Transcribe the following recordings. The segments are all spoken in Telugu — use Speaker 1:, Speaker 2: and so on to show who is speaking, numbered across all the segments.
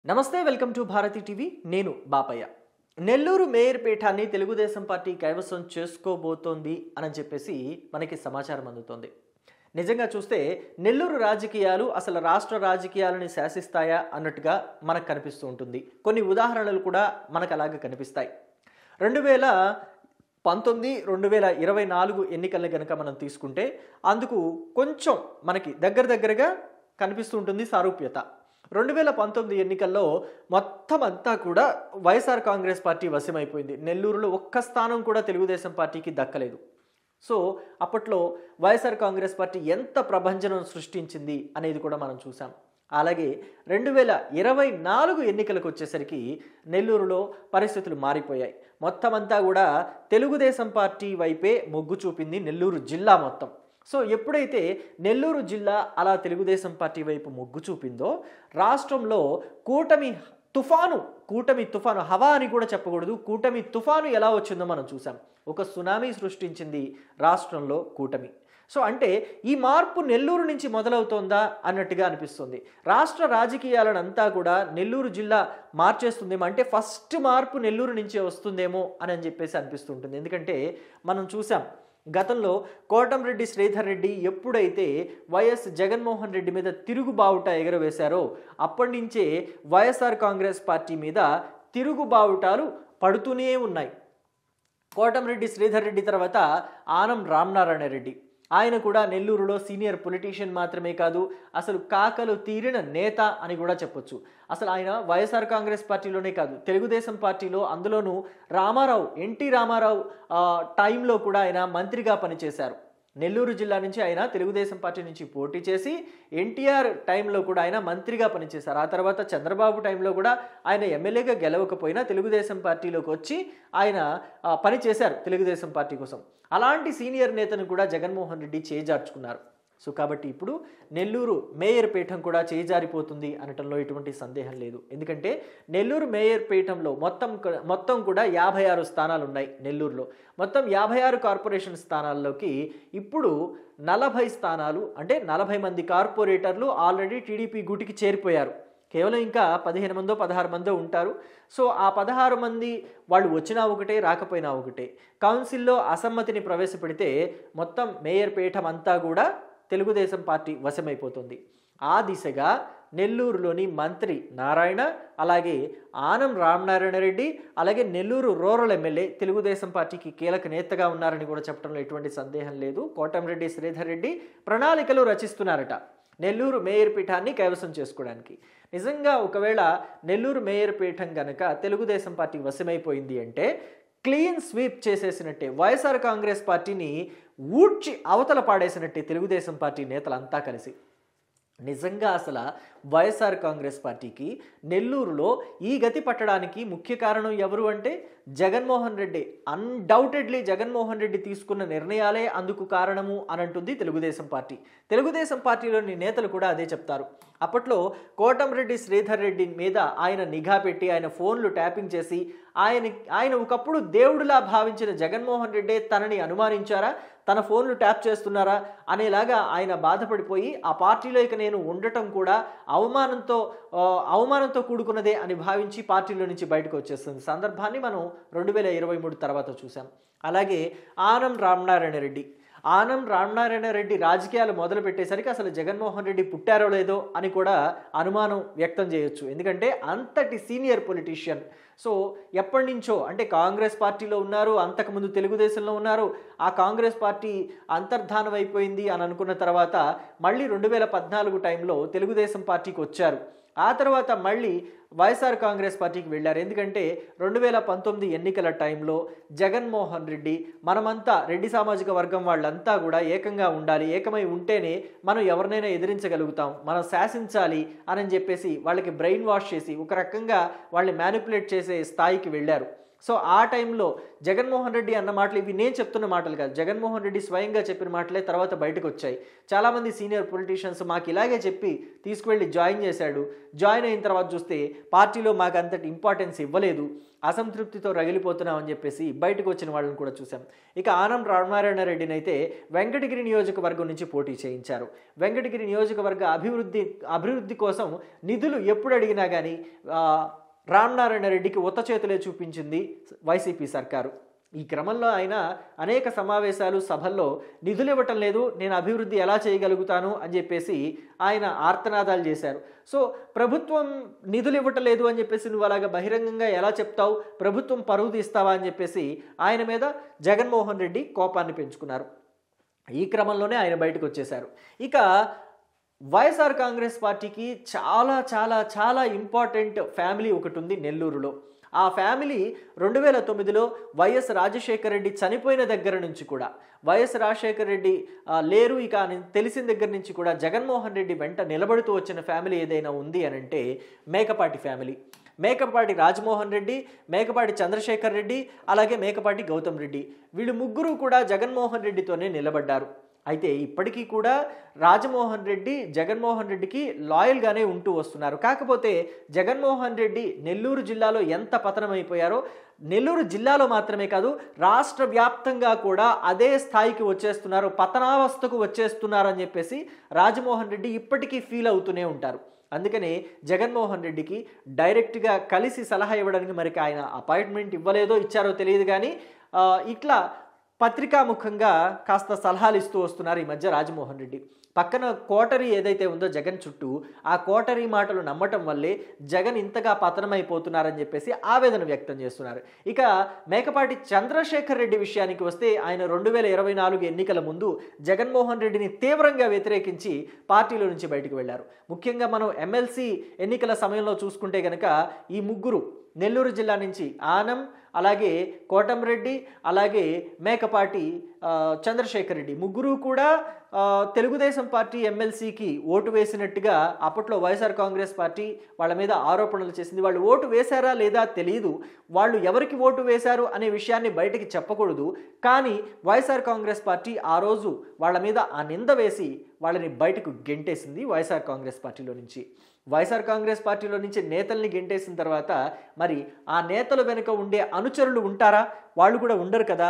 Speaker 1: నమస్తే వెల్కమ్ టు భారతి టీవీ నేను బాపయ్య. నెల్లూరు మేయర్ పీఠాన్ని తెలుగుదేశం పార్టీ కైవసం చేసుకోబోతోంది అని చెప్పేసి మనకి సమాచారం అందుతోంది. నిజంగా చూస్తే నెల్లూరు రాజకీయాలు అసలు రాష్ట్ర రాజకీయాలని శాసిస్తాయా అన్నట్టుగా మనకు కనిపిస్తూ ఉంటుంది. కొన్ని ఉదాహరణలు కూడా మనకు అలాగే కనిపిస్తాయి. 2019, 2024 ఎన్నికల్ని కనుక మనం తీసుకుంటే అందుకు కొంచెం మనకి దగ్గరగా కనిపిస్తూ ఉంటుంది సారూప్యత. 2019 ఎన్నికల్లో మొత్తం అంతా కూడా వైఎస్ఆర్ కాంగ్రెస్ పార్టీ వశమైపోయింది. నెల్లూరులో ఒక్క స్థానం కూడా తెలుగుదేశం పార్టీకి దక్కలేదు. సో అప్పట్లో వైఎస్ఆర్ కాంగ్రెస్ పార్టీ ఎంత ప్రభంజనం సృష్టించింది అనేది కూడా మనం చూసాం. అలాగే 2024 ఎన్నికలకు వచ్చేసరికి నెల్లూరులో పరిస్థితులు మారిపోయాయి. మొత్తం అంతా కూడా తెలుగుదేశం పార్టీ వైపే మొగ్గు చూపింది నెల్లూరు జిల్లా మొత్తం. సో ఎప్పుడైతే నెల్లూరు జిల్లా అలా తెలుగుదేశం పార్టీ వైపు మొగ్గు చూపిందో రాష్ట్రంలో కూటమి తుఫాను హవా అని కూడా చెప్పకూడదు, కూటమి తుఫాను ఎలా వచ్చిందో మనం చూసాం. ఒక సునామీ సృష్టించింది రాష్ట్రంలో కూటమి. సో అంటే ఈ మార్పు నెల్లూరు నుంచి మొదలవుతోందా అన్నట్టుగా అనిపిస్తుంది. రాష్ట్ర రాజకీయాలను అంతా కూడా నెల్లూరు జిల్లా మార్చేస్తుందేమో, అంటే ఫస్ట్ మార్పు నెల్లూరు నుంచే వస్తుందేమో అని చెప్పేసి అనిపిస్తుంటుంది. ఎందుకంటే మనం చూసాం గతంలో కోటంరెడ్డి శ్రీధర్ రెడ్డి ఎప్పుడైతే వైఎస్ జగన్మోహన్ రెడ్డి మీద తిరుగుబావుట ఎగరవేశారో అప్పటి నుంచే వైఎస్ఆర్ కాంగ్రెస్ పార్టీ మీద తిరుగుబావుటాలు పడుతూనే ఉన్నాయి. కోటంరెడ్డి శ్రీధర్ రెడ్డి తర్వాత ఆనం రామనారాయణ రెడ్డి, ఆయన కూడా నెల్లూరులో సీనియర్ పొలిటీషియన్ మాత్రమే కాదు, అసలు కాకలు తీరిన నేత అని కూడా చెప్పొచ్చు. అసలు ఆయన వైఎస్ఆర్ కాంగ్రెస్ పార్టీలోనే కాదు, తెలుగుదేశం పార్టీలో, అందులోనూ ఎన్టీ రామారావు టైంలో కూడా ఆయన మంత్రిగా పనిచేశారు. నెల్లూరు జిల్లా నుంచి ఆయన తెలుగుదేశం పార్టీ నుంచి పోటీ చేసి ఎన్టీఆర్ టైంలో కూడా ఆయన మంత్రిగా పనిచేశారు. ఆ తర్వాత చంద్రబాబు టైంలో కూడా ఆయన ఎమ్మెల్యేగా గెలవకపోయినా తెలుగుదేశం పార్టీలోకి వచ్చి ఆయన పనిచేశారు తెలుగుదేశం పార్టీ కోసం. అలాంటి సీనియర్ నేతను కూడా జగన్మోహన్ రెడ్డి చేజార్చుకున్నారు. సో కాబట్టి ఇప్పుడు నెల్లూరు మేయర్ పీఠం కూడా చేజారిపోతుంది అనటంలో ఎటువంటి సందేహం లేదు. ఎందుకంటే నెల్లూరు మేయర్ పీఠంలో మొత్తం కూడా 56 స్థానాలు ఉన్నాయి. నెల్లూరులో మొత్తం 56 కార్పొరేషన్ స్థానాల్లోకి ఇప్పుడు 40 స్థానాలు, అంటే 40 మంది కార్పొరేటర్లు ఆల్రెడీ టీడీపీ గూటికి చేరిపోయారు. కేవలం ఇంకా 15 మందో 16 మందో ఉంటారు. సో ఆ 16 మంది వాళ్ళు వచ్చినా ఒకటే, రాకపోయినా ఒకటే. కౌన్సిల్లో అసమ్మతిని ప్రవేశపెడితే మొత్తం మేయర్ పీఠం అంతా కూడా తెలుగుదేశం పార్టీ వశమైపోతుంది. ఆ దిశగా నెల్లూరులోని మంత్రి నారాయణ, అలాగే ఆనం రామనారాయణ రెడ్డి, అలాగే నెల్లూరు రూరల్ ఎమ్మెల్యే తెలుగుదేశం పార్టీకి కీలక నేతగా ఉన్నారని కూడా చెప్పడంలో ఎటువంటి సందేహం లేదు. కోటంరెడ్డి శ్రీధర్ రెడ్డి ప్రణాళికలు రచిస్తున్నారట నెల్లూరు మేయర్ పీఠాన్ని కైవసం చేసుకోవడానికి. నిజంగా ఒకవేళ నెల్లూరు మేయర్ పీఠం కనుక తెలుగుదేశం పార్టీ వశమైపోయింది అంటే క్లీన్ స్వీప్ చేసేసినట్టే, వైఎస్ఆర్ కాంగ్రెస్ పార్టీని ఊడ్చి అవతల పాడేసినట్టే తెలుగుదేశం పార్టీ నేతలంతా కలిసి. నిజంగా అసలు వైఎస్ఆర్ కాంగ్రెస్ పార్టీకి నెల్లూరులో ఈ గతి పట్టడానికి ముఖ్య కారణం ఎవరు అంటే జగన్మోహన్ రెడ్డి. అన్డౌటెడ్లీ జగన్మోహన్ రెడ్డి తీసుకున్న నిర్ణయాలే అందుకు కారణము అని అంటుంది తెలుగుదేశం పార్టీ. తెలుగుదేశం పార్టీలోని నేతలు కూడా అదే చెప్తారు. కోటంరెడ్డి శ్రీధర్ రెడ్డి మీద ఆయన నిఘా పెట్టి ఆయన ఫోన్లు ట్యాపింగ్ చేసి ఆయన ఒకప్పుడు దేవుడిలా భావించిన జగన్మోహన్ రెడ్డి తనని అనుమానించారా, తన ఫోన్లు ట్యాప్ చేస్తున్నారా అనేలాగా ఆయన బాధపడిపోయి ఆ పార్టీలో ఇక నేను ఉండటం కూడా అవమానంతో కూడుకున్నదే అని భావించి పార్టీలో నుంచి బయటకు వచ్చేస్తుంది సందర్భాన్ని మనం 2023 తర్వాత చూసాం. అలాగే ఆనం రామనారాయణ రెడ్డి రాజకీయాలు మొదలు పెట్టేసరికి అసలు జగన్మోహన్ రెడ్డి పుట్టారో లేదో అని కూడా అనుమానం వ్యక్తం చేయొచ్చు. ఎందుకంటే అంతటి సీనియర్ పొలిటీషియన్. సో ఎప్పటి నుంచో, అంటే కాంగ్రెస్ పార్టీలో ఉన్నారు, అంతకుముందు తెలుగుదేశంలో ఉన్నారు. ఆ కాంగ్రెస్ పార్టీ అంతర్ధానం అయిపోయింది అని అనుకున్న తర్వాత మళ్ళీ 2014 టైంలో తెలుగుదేశం పార్టీకి వచ్చారు. ఆ తర్వాత మళ్ళీ వైఎస్ఆర్ కాంగ్రెస్ పార్టీకి వెళ్ళారు. ఎందుకంటే 2019 ఎన్నికల టైంలో జగన్మోహన్ రెడ్డి మనమంతా రెడ్డి సామాజిక వర్గం వాళ్ళంతా కూడా ఏకంగా ఉండాలి, ఏకమై ఉంటేనే మనం ఎవరినైనా ఎదిరించగలుగుతాం, మనం శాసించాలి అని చెప్పేసి వాళ్ళకి బ్రెయిన్ వాష్ చేసి ఒక రకంగా వాళ్ళని మ్యానిపులేట్ చేసే స్థాయికి వెళ్ళారు. సో ఆ టైంలో జగన్మోహన్ రెడ్డి అన్న మాటలు ఇవి నేను చెప్తున్న మాటలు కాదు, జగన్మోహన్ రెడ్డి స్వయంగా చెప్పిన మాటలే తర్వాత బయటకు వచ్చాయి. చాలామంది సీనియర్ పొలిటీషియన్స్ మాకు ఇలాగే చెప్పి తీసుకువెళ్ళి జాయిన్ చేశాడు, జాయిన్ అయిన తర్వాత చూస్తే పార్టీలో మాకు అంతటి ఇంపార్టెన్స్ ఇవ్వలేదు, అసంతృప్తితో రగిలిపోతున్నామని చెప్పేసి బయటకు వచ్చిన వాళ్ళని కూడా చూసాం. ఇక ఆనం రామనారాయణ రెడ్డిని అయితే వెంకటగిరి నియోజకవర్గం నుంచి పోటీ చేయించారు. వెంకటగిరి నియోజకవర్గ అభివృద్ధి కోసం నిధులు ఎప్పుడు అడిగినా కానీ రామనారాయణ రెడ్డికి ఉత్త చేతులే చూపించింది వైసీపీ సర్కారు. ఈ క్రమంలో ఆయన అనేక సమావేశాలు సభల్లో నిధులు ఇవ్వటం లేదు, నేను అభివృద్ధి ఎలా చేయగలుగుతాను అని చెప్పేసి ఆయన ఆర్తనాదాలు చేశారు. సో ప్రభుత్వం నిధులు ఇవ్వటం లేదు అని చెప్పేసి నువ్వు అలాగా బహిరంగంగా ఎలా చెప్తావు, ప్రభుత్వం పరువు తీస్తావా అని చెప్పేసి ఆయన మీద జగన్మోహన్ రెడ్డి కోపాన్ని పెంచుకున్నారు. ఈ క్రమంలోనే ఆయన బయటకు వచ్చేశారు. ఇక వైఎస్ఆర్ కాంగ్రెస్ పార్టీకి చాలా చాలా చాలా ఇంపార్టెంట్ ఫ్యామిలీ ఒకటి ఉంది నెల్లూరులో. ఆ ఫ్యామిలీ 2009లో వైఎస్ రాజశేఖర రెడ్డి చనిపోయిన దగ్గర నుంచి కూడా, వైఎస్ రాజశేఖర రెడ్డి లేరు ఇక అని తెలిసిన దగ్గర నుంచి కూడా జగన్మోహన్ రెడ్డి వెంట నిలబడుతూ వచ్చిన ఫ్యామిలీ ఏదైనా ఉంది అని అంటే మేకపాటి ఫ్యామిలీ. మేకపాటి రాజమోహన్ రెడ్డి, మేకపాటి చంద్రశేఖర్ రెడ్డి, అలాగే మేకపాటి గౌతమ్ రెడ్డి, వీళ్ళు ముగ్గురు కూడా జగన్మోహన్ రెడ్డితోనే నిలబడ్డారు. అయితే ఇప్పటికీ కూడా రాజమోహన్ రెడ్డి జగన్మోహన్ రెడ్డికి లాయల్గానే ఉంటూ వస్తున్నారు. కాకపోతే జగన్మోహన్ రెడ్డి నెల్లూరు జిల్లాలో ఎంత పతనమైపోయారో, నెల్లూరు జిల్లాలో మాత్రమే కాదు రాష్ట్ర వ్యాప్తంగా కూడా అదే స్థాయికి వచ్చేస్తున్నారు, పతనావస్థకు వచ్చేస్తున్నారు అని చెప్పేసి రాజమోహన్ రెడ్డి ఇప్పటికీ ఫీల్ అవుతూనే ఉంటారు. అందుకనే జగన్మోహన్ రెడ్డికి డైరెక్ట్గా కలిసి సలహా ఇవ్వడానికి మరి ఆయన అపాయింట్మెంట్ ఇవ్వలేదో ఇచ్చారో తెలియదు, కానీ ఇట్లా పత్రికాముఖంగా కాస్త సలహాలు ఇస్తూ వస్తున్నారు ఈ మధ్య రాజమోహన్ రెడ్డి. పక్కన కోటరీ ఏదైతే ఉందో జగన్ చుట్టూ, ఆ కోటరీ మాటలు నమ్మటం వల్లే జగన్ ఇంతగా పతనమైపోతున్నారని చెప్పేసి ఆవేదన వ్యక్తం చేస్తున్నారు. ఇక మేకపాటి చంద్రశేఖర్ రెడ్డి విషయానికి వస్తే ఆయన 2024 ఎన్నికల ముందు జగన్మోహన్ రెడ్డిని తీవ్రంగా వ్యతిరేకించి పార్టీలో నుంచి బయటకు వెళ్లారు. ముఖ్యంగా మనం ఎమ్మెల్సీ ఎన్నికల సమయంలో చూసుకుంటే కనుక ఈ ముగ్గురు నెల్లూరు జిల్లా నుంచి ఆనం, అలాగే కోటంరెడ్డి, అలాగే మేకపాటి చంద్రశేఖర్ రెడ్డి ముగ్గురు కూడా తెలుగుదేశం పార్టీ ఎమ్మెల్సీకి ఓటు వేసినట్టుగా అప్పట్లో వైఎస్ఆర్ కాంగ్రెస్ పార్టీ వాళ్ళ మీద ఆరోపణలు చేసింది. వాళ్ళు ఓటు వేశారా లేదా తెలియదు, వాళ్ళు ఎవరికి ఓటు వేశారు అనే విషయాన్ని బయటికి చెప్పకూడదు, కానీ వైఎస్ఆర్ కాంగ్రెస్ పార్టీ ఆ రోజు వాళ్ళ మీద ఆ నింద వేసి వాళ్ళని బయటకు గెంటేసింది వైఎస్ఆర్ కాంగ్రెస్ పార్టీలో నుంచి. వైఎస్ఆర్ కాంగ్రెస్ పార్టీలో నుంచి నేతల్ని గెంటేసిన తర్వాత మరి ఆ నేతల వెనుక ఉండే అనుచరులు ఉంటారా? వాళ్ళు కూడా ఉండరు కదా.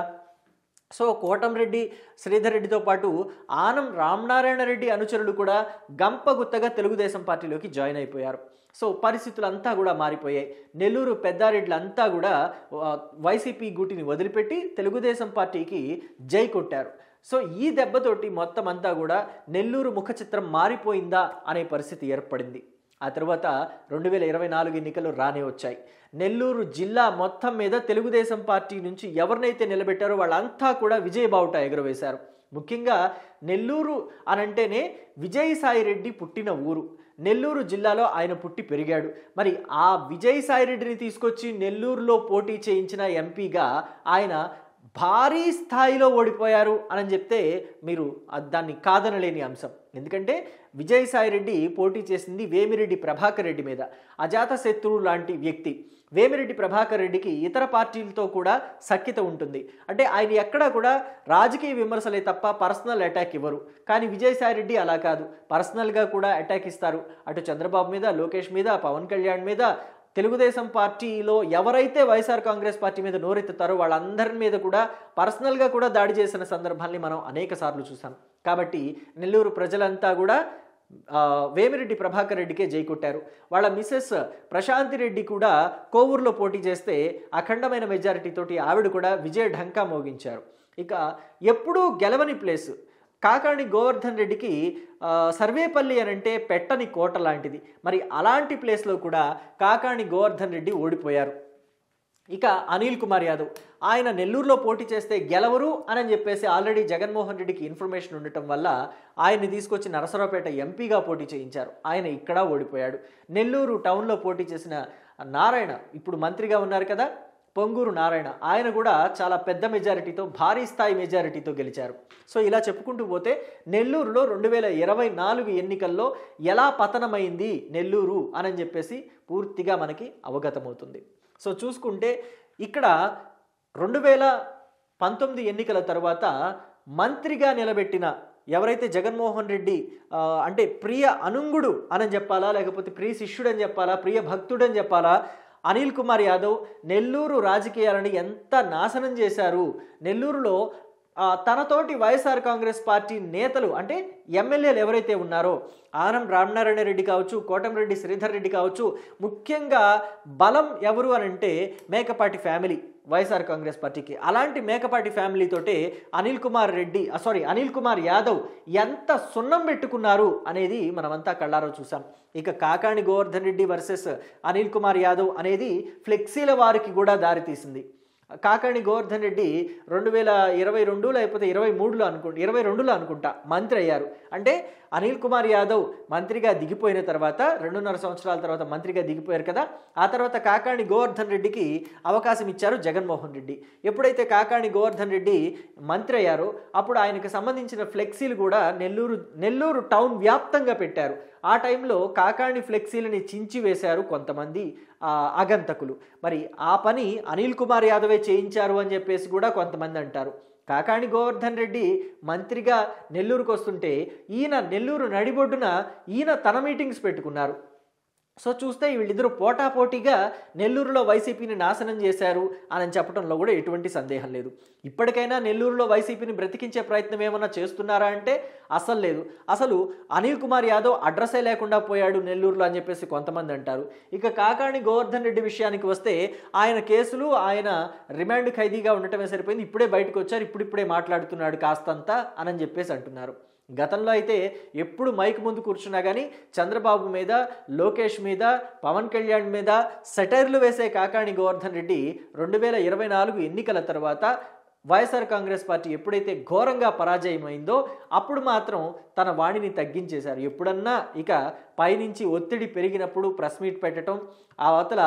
Speaker 1: సో కోటంరెడ్డి, శ్రీధర్ రెడ్డితో పాటు ఆనం రామనారాయణ రెడ్డి అనుచరులు కూడా గంపగుత్తగా తెలుగుదేశం పార్టీలోకి జాయిన్ అయిపోయారు. సో పరిస్థితులంతా కూడా మారిపోయాయి. నెల్లూరు పెద్దారెడ్లంతా కూడా వైసీపీ గూటిని వదిలిపెట్టి తెలుగుదేశం పార్టీకి జై కొట్టారు. సో ఈ దెబ్బతోటి మొత్తం అంతా కూడా నెల్లూరు ముఖ చిత్రం మారిపోయిందా అనే పరిస్థితి ఏర్పడింది. ఆ తర్వాత 2024 ఎన్నికలు రానే వచ్చాయి. నెల్లూరు జిల్లా మొత్తం మీద తెలుగుదేశం పార్టీ నుంచి ఎవరినైతే నిలబెట్టారో వాళ్ళంతా కూడా విజయబావుట ఎగురవేశారు. ముఖ్యంగా నెల్లూరు అనంటేనే విజయసాయి రెడ్డి పుట్టిన ఊరు. నెల్లూరు జిల్లాలో ఆయన పుట్టి పెరిగాడు. మరి ఆ విజయసాయి రెడ్డిని తీసుకొచ్చి నెల్లూరులో పోటీ చేయించిన ఎంపీగా ఆయన భారీ స్థాయిలో ఓడిపోయారు అని చెప్తే మీరు దాన్ని కాదనలేని అంశం. ఎందుకంటే విజయసాయి రెడ్డి పోటీ చేసింది వేమిరెడ్డి ప్రభాకర్ రెడ్డి మీద, అజాత శత్రువు లాంటి వ్యక్తి. వేమిరెడ్డి ప్రభాకర్ రెడ్డికి ఇతర పార్టీలతో కూడా సఖ్యత ఉంటుంది. అంటే ఆయన ఎక్కడా కూడా రాజకీయ విమర్శలే తప్ప పర్సనల్ అటాక్ ఇవ్వరు. కానీ విజయసాయి రెడ్డి అలా కాదు, పర్సనల్గా కూడా అటాక్ ఇస్తారు. అటు చంద్రబాబు మీద, లోకేష్ మీద, పవన్ కళ్యాణ్ మీద, తెలుగుదేశం పార్టీలో ఎవరైతే వైఎస్ఆర్ కాంగ్రెస్ పార్టీ మీద నోరెత్తుతారో వాళ్ళందరి మీద కూడా పర్సనల్గా కూడా దాడి చేసిన సందర్భాన్ని మనం అనేక సార్లు చూసాం. కాబట్టి నెల్లూరు ప్రజలంతా కూడా వేమిరెడ్డి ప్రభాకర్ రెడ్డికే జై కొట్టారు. వాళ్ళ మిసెస్ ప్రశాంతి రెడ్డి కూడా కోవూరులో పోటీ చేస్తే అఖండమైన మెజారిటీతోటి ఆవిడ కూడా విజయ ఢంకా మోగించారు. ఇక ఎప్పుడూ గెలవని ప్లేసు కాకాణి గోవర్ధన్ రెడ్డికి సర్వేపల్లి అనంటే పెట్టని కోట లాంటిది. మరి అలాంటి ప్లేస్లో కూడా కాకాణి గోవర్ధన్ రెడ్డి ఓడిపోయారు. ఇక అనిల్ కుమార్ యాదవ్ ఆయన నెల్లూరులో పోటీ చేస్తే గెలవరు అని చెప్పేసి ఆల్రెడీ జగన్మోహన్ రెడ్డికి ఇన్ఫర్మేషన్ ఉండటం వల్ల ఆయన్ని తీసుకొచ్చి నరసరావుపేట ఎంపీగా పోటీ చేయించారు. ఆయన ఇక్కడ ఓడిపోయాడు. నెల్లూరు టౌన్లో పోటీ చేసిన నారాయణ, ఇప్పుడు మంత్రిగా ఉన్నారు కదా పొంగూరు నారాయణ, ఆయన కూడా చాలా పెద్ద మెజారిటీతో, భారీ స్థాయి మెజారిటీతో గెలిచారు. సో ఇలా చెప్పుకుంటూ పోతే నెల్లూరులో 2024 ఎన్నికల్లో ఎలా పతనమైంది నెల్లూరు అని చెప్పేసి పూర్తిగా మనకి అవగతమవుతుంది. సో చూసుకుంటే ఇక్కడ 2019 ఎన్నికల తర్వాత మంత్రిగా నిలబెట్టిన ఎవరైతే జగన్మోహన్ రెడ్డి అంటే ప్రియ అనుంగుడు అని చెప్పాలా, లేకపోతే ప్రియ శిష్యుడు అని చెప్పాలా, ప్రియ భక్తుడు అని చెప్పాలా, అనిల్ కుమార్ యాదవ్ నెల్లూరు రాజకీయాలను ఎంత నాశనం చేశారు. నెల్లూరులో తనతోటి వైఎస్ఆర్ కాంగ్రెస్ పార్టీ నేతలు అంటే ఎమ్మెల్యేలు ఎవరైతే ఉన్నారో ఆనం రామనారాయణ రెడ్డి కావచ్చు, కోటమిరెడ్డి శ్రీధర్ రెడ్డి కావచ్చు, ముఖ్యంగా బలం ఎవరు అని అంటే మేకపాటి ఫ్యామిలీ వైఎస్ఆర్ కాంగ్రెస్ పార్టీకి. అలాంటి మేకపాటి ఫ్యామిలీతోటే అనిల్ కుమార్ యాదవ్ ఎంత సున్నం పెట్టుకున్నారు అనేది మనమంతా కళ్ళారో చూసాం. ఇక కాకాణి గోవర్ధన్ రెడ్డి వర్సెస్ అనిల్ కుమార్ యాదవ్ అనేది ఫ్లెక్సీల వారికి కూడా దారితీసింది. కాకాణి గోవర్ధన్ రెడ్డి 2022 లేకపోతే 22లో అనుకుంటా మంత్రి అయ్యారు. అంటే అనిల్ కుమార్ యాదవ్ మంత్రిగా దిగిపోయిన తర్వాత 2.5 సంవత్సరాల తర్వాత మంత్రిగా దిగిపోయారు కదా, ఆ తర్వాత కాకాణి గోవర్ధన్ రెడ్డికి అవకాశం ఇచ్చారు జగన్మోహన్ రెడ్డి. ఎప్పుడైతే కాకాణి గోవర్ధన్ రెడ్డి మంత్రి అయ్యారో అప్పుడు ఆయనకు సంబంధించిన ఫ్లెక్సీలు కూడా నెల్లూరు టౌన్ వ్యాప్తంగా పెట్టారు. ఆ టైంలో కాకాణి ఫ్లెక్సీలని చించి వేశారు కొంతమంది ఆగంతకులు. మరి ఆ పని అనిల్ కుమార్ యాదవే చేయించారు అని చెప్పేసి కూడా కొంతమంది అంటారు. కాకాణి గోవర్ధన్ రెడ్డి మంత్రిగా నెల్లూరుకు వస్తుంటే ఈయన నెల్లూరు నడిబొడ్డున ఈయన తన మీటింగ్స్ పెట్టుకున్నారు. సో చూస్తే వీళ్ళిద్దరూ పోటాపోటీగా నెల్లూరులో వైసీపీని నాశనం చేశారు అని చెప్పడంలో కూడా ఎటువంటి సందేహం లేదు. ఇప్పటికైనా నెల్లూరులో వైసీపీని బ్రతికించే ప్రయత్నం ఏమన్నా చేస్తున్నారా అంటే అసలు లేదు. అసలు అనిల్ కుమార్ యాదవ్ అడ్రస్సే లేకుండా పోయాడు నెల్లూరులో అని చెప్పేసి కొంతమంది అంటారు. ఇక కాకాణి గోవర్ధన్ రెడ్డి విషయానికి వస్తే ఆయన కేసులు ఆయన రిమాండ్ ఖైదీగా ఉండటమే సరిపోయింది. ఇప్పుడే బయటకు వచ్చారు, ఇప్పుడిప్పుడే మాట్లాడుతున్నాడు కాస్తంతా అని చెప్పేసి అంటున్నారు. గతంలో అయితే ఎప్పుడు మైక్ ముందు కూర్చున్నా కానీ చంద్రబాబు మీద, లోకేష్ మీద, పవన్ కళ్యాణ్ మీద సెటైర్లు వేసే కాకాణి గోవర్ధన్ రెడ్డి 2024 ఎన్నికల తర్వాత వైఎస్ఆర్ కాంగ్రెస్ పార్టీ ఎప్పుడైతే ఘోరంగా పరాజయమైందో అప్పుడు మాత్రం తన వాణిని తగ్గించేశారు. ఎప్పుడన్నా ఇక పైనుంచి ఒత్తిడి పెరిగినప్పుడు ప్రెస్ మీట్ పెట్టడం, ఆ అవతల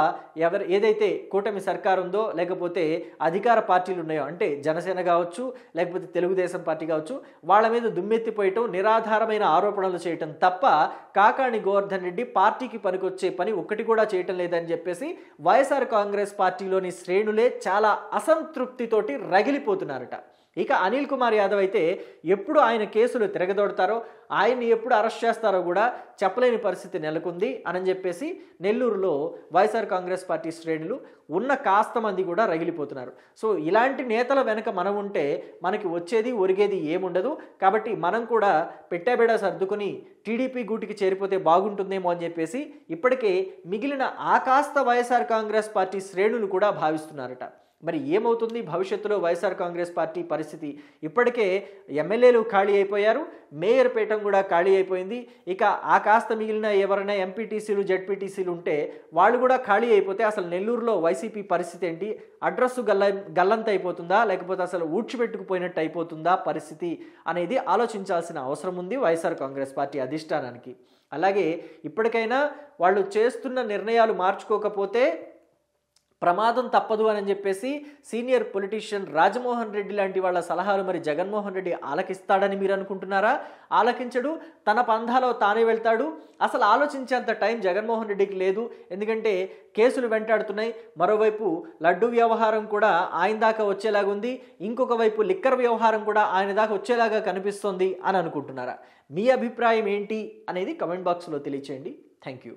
Speaker 1: ఏదైతే కూటమి సర్కారు ఉందో లేకపోతే అధికార పార్టీలు ఉన్నాయో అంటే జనసేన కావచ్చు లేకపోతే తెలుగుదేశం పార్టీ కావచ్చు వాళ్ళ మీద దుమ్మెత్తిపోయటం, నిరాధారమైన ఆరోపణలు చేయటం తప్ప కాకాణి గోవర్ధన్ రెడ్డి పార్టీకి పనికొచ్చే పని ఒక్కటి కూడా చేయటం లేదని చెప్పేసి వైఎస్ఆర్ కాంగ్రెస్ పార్టీలోని శ్రేణులే చాలా అసంతృప్తితోటి రగిలిపోతున్నారట. ఇక అనిల్ కుమార్ యాదవ్ అయితే ఎప్పుడు ఆయన కేసులు తిరగదోడతారో, ఆయన్ని ఎప్పుడు అరెస్ట్ చేస్తారో కూడా చెప్పలేని పరిస్థితి నెలకొంది అని చెప్పేసి నెల్లూరులో వైఎస్ఆర్ కాంగ్రెస్ పార్టీ శ్రేణులు ఉన్న కాస్త మంది కూడా రగిలిపోతున్నారు. సో ఇలాంటి నేతల వెనక మనం ఉంటే మనకి వచ్చేది ఒరిగేది ఏముండదు. కాబట్టి మనం కూడా పెట్టాబెడా సర్దుకుని టీడీపీ గూటికి చేరిపోతే బాగుంటుందేమో అని చెప్పేసి ఇప్పటికే మిగిలిన ఆ కాస్త వైఎస్ఆర్ కాంగ్రెస్ పార్టీ శ్రేణులు కూడా భావిస్తున్నారట. మరి ఏమవుతుంది భవిష్యత్తులో వైఎస్ఆర్ కాంగ్రెస్ పార్టీ పరిస్థితి? ఇప్పటికే ఎమ్మెల్యేలు ఖాళీ అయిపోయారు, మేయర్ పీఠం కూడా ఖాళీ అయిపోయింది. ఇక ఆ కాస్త మిగిలిన ఎవరైనా ఎంపీటీసీలు, జెడ్పీటీసీలు ఉంటే వాళ్ళు కూడా ఖాళీ అయిపోతే అసలు నెల్లూరులో వైసీపీ పరిస్థితి ఏంటి? అడ్రస్సు గల్లంత అయిపోతుందా, లేకపోతే అసలు ఊడ్చిపెట్టుకుపోయినట్టు అయిపోతుందా పరిస్థితి అనేది ఆలోచించాల్సిన అవసరం ఉంది వైఎస్ఆర్ కాంగ్రెస్ పార్టీ అధిష్టానానికి. అలాగే ఇప్పటికైనా వాళ్ళు చేస్తున్న నిర్ణయాలు మార్చుకోకపోతే ప్రమాదం తప్పదు అని చెప్పేసి సీనియర్ పొలిటీషియన్ రాజమోహన్ రెడ్డి లాంటి వాళ్ళ సలహాలు మరి జగన్మోహన్ రెడ్డి ఆలకిస్తాడని మీరు అనుకుంటున్నారా? ఆలకించడు, తన పంధాలో తానే వెళ్తాడు. అసలు ఆలోచించేంత టైం జగన్మోహన్ రెడ్డికి లేదు. ఎందుకంటే కేసులు వెంటాడుతున్నాయి. మరోవైపు లడ్డు వ్యవహారం కూడా ఆయన దాకా వచ్చేలాగుంది, ఇంకొక వైపు లిక్కర్ వ్యవహారం కూడా ఆయన దాకా వచ్చేలాగా కనిపిస్తోంది అని అనుకుంటున్నారా? మీ అభిప్రాయం ఏంటి అనేది కమెంట్ బాక్స్లో తెలియచేయండి. Thank you.